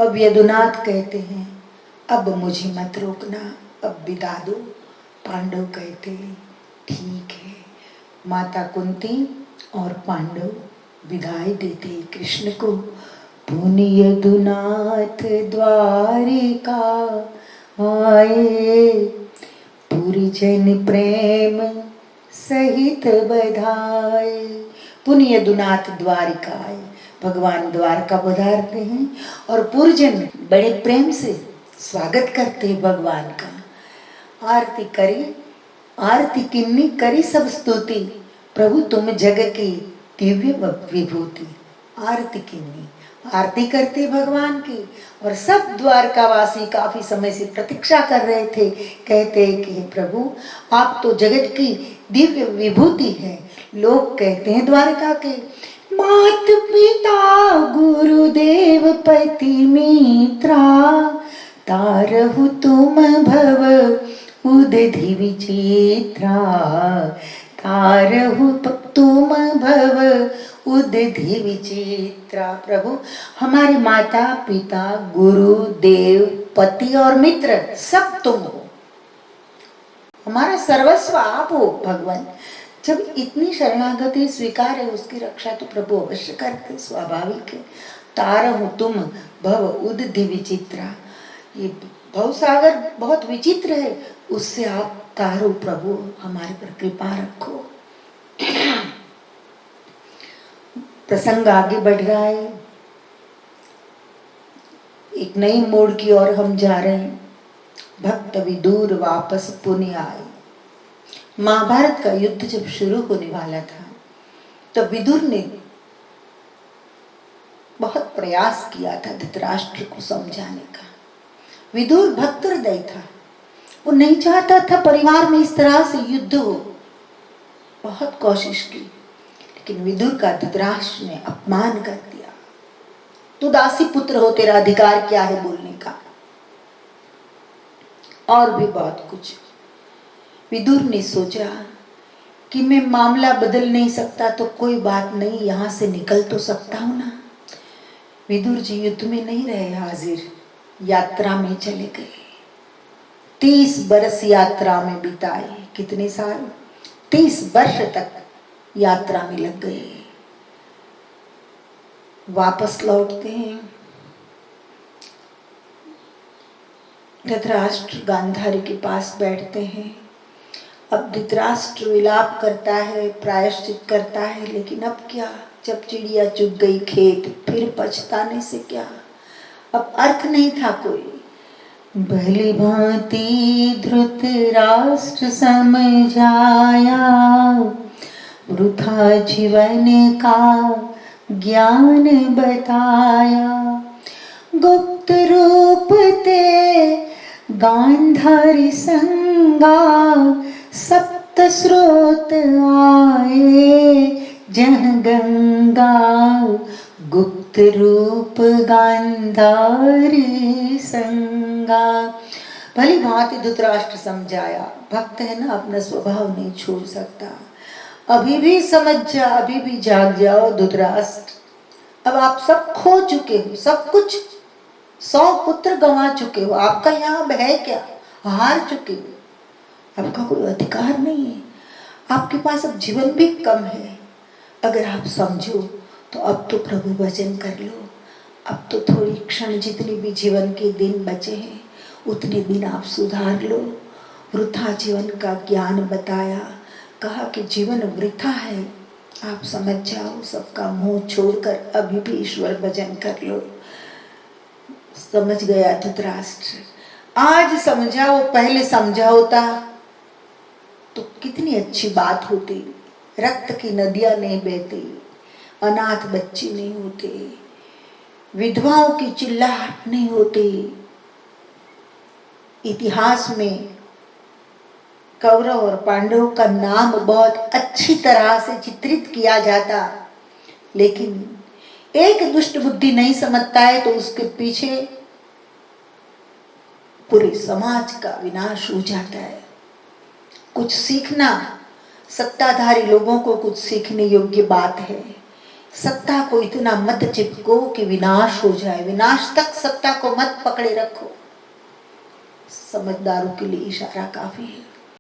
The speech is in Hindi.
अब यदुनाथ कहते हैं अब मुझे मत रोकना, अब विदा दो। पांडव कहते ठीक है। माता कुंती और पांडव विदाई देते कृष्ण को। पुनि यदुनाथ द्वारिका आए, पुरजन प्रेम सहित बधाए। पुनि यदुनाथ द्वारिका आए, भगवान द्वारका पधारते हैं और पुरजन बड़े प्रेम से स्वागत करते हैं भगवान का। आरती करी, आरती किन्नी करी सब स्तुति, प्रभु तुम जग की दिव्य विभूति। आरती किन्नी, आरती करते भगवान की, और सब द्वारकावासी काफी समय से प्रतीक्षा कर रहे थे। कहते कि प्रभु आप तो जगत की दिव्य विभूति है। लोग कहते हैं द्वारका के, मात पिता गुरुदेव पति मित्रा, तारहु तुम भव उदधि विचित्रा, तारहु तुम भव उदधि विचित्रा। प्रभु हमारे माता पिता गुरु देव पति और मित्र सब तुम हो, हमारा सर्वस्व आप हो भगवान। जब इतनी शरणागति स्वीकार है उसकी रक्षा तो प्रभु अवश्य करते, स्वाभाविक है। तारहु तुम भव उदधि विचित्रा, ये भवसागर बहुत विचित्र है, उससे आप तारो प्रभु, हमारे पर कृपा रखो। प्रसंग आगे बढ़ रहा है, एक नई मोड़ की ओर हम जा रहे हैं। भक्त विदुर वापस पुणे आए। महाभारत का युद्ध जब शुरू होने वाला था तो विदुर ने बहुत प्रयास किया था धृतराष्ट्र को समझाने का। विदुर भक्त हृदय था, वो नहीं चाहता था परिवार में इस तरह से युद्ध हो। बहुत कोशिश की, लेकिन विदुर का धृतराष्ट्र ने अपमान कर दिया। तू दासी पुत्र हो, तेरा अधिकार क्या है बोलने का, और भी बहुत कुछ। विदुर ने सोचा कि मैं मामला बदल नहीं सकता तो कोई बात नहीं, यहां से निकल तो सकता हूं ना। विदुर जी युद्ध में नहीं रहे हाजिर, यात्रा में चले गए। 30 बरस यात्रा में बिताए। कितने साल? 30 वर्ष तक यात्रा में लग गए। वापस लौटते हैं। धृतराष्ट्र गांधारी के पास बैठते हैं। अब धृतराष्ट्र विलाप करता है, प्रायश्चित करता है, लेकिन अब क्या, जब चिड़िया चुग गई खेत, फिर पछताने से क्या, अब अर्थ नहीं था कोई। भली भांति धृतराष्ट्र समझाया, वृथा जीवन का ज्ञान बताया। गुप्त रूप ते गांधारी संगा, सप्त स्रोत आए जह गंगा। गुप्त रूप गांधारी संगा। भली भांति धृतराष्ट्र समझाया। भक्त है ना, अपना स्वभाव नहीं छोड़ सकता। अभी भी समझ जा, अभी भी जाग जाओ धृतराष्ट्र। अब आप सब खो चुके हो, सब कुछ, 100 पुत्र गंवा चुके हो, आपका यहाँ है क्या, हार चुके हो, आपका कोई अधिकार नहीं है, आपके पास अब जीवन भी कम है। अगर आप समझो तो अब तो प्रभु भजन कर लो। अब तो थोड़ी क्षण, जितने भी जीवन के दिन बचे हैं उतने दिन आप सुधार लो। वृथा जीवन का ज्ञान बताया, कहा कि जीवन वृथा है, आप समझ जाओ, सबका मोह छोड़कर अभी भी ईश्वर भजन कर लो। समझ गया धृतराष्ट्र। आज समझाओ, पहले समझा होता तो कितनी अच्छी बात होती। रक्त की नदियां नहीं बहती, अनाथ बच्चे नहीं होते, विधवाओं की चिल्लाहट नहीं होती। इतिहास में कौरव और पांडव का नाम बहुत अच्छी तरह से चित्रित किया जाता, लेकिन एक दुष्ट बुद्धि नहीं समझता है तो उसके पीछे पूरे समाज का विनाश हो जाता है। कुछ सीखना, सत्ताधारी लोगों को कुछ सीखने योग्य बात है। सत्ता को इतना मत चिपको कि विनाश हो जाए, विनाश तक सत्ता को मत पकड़े रखो। समझदारों के लिए इशारा काफी है।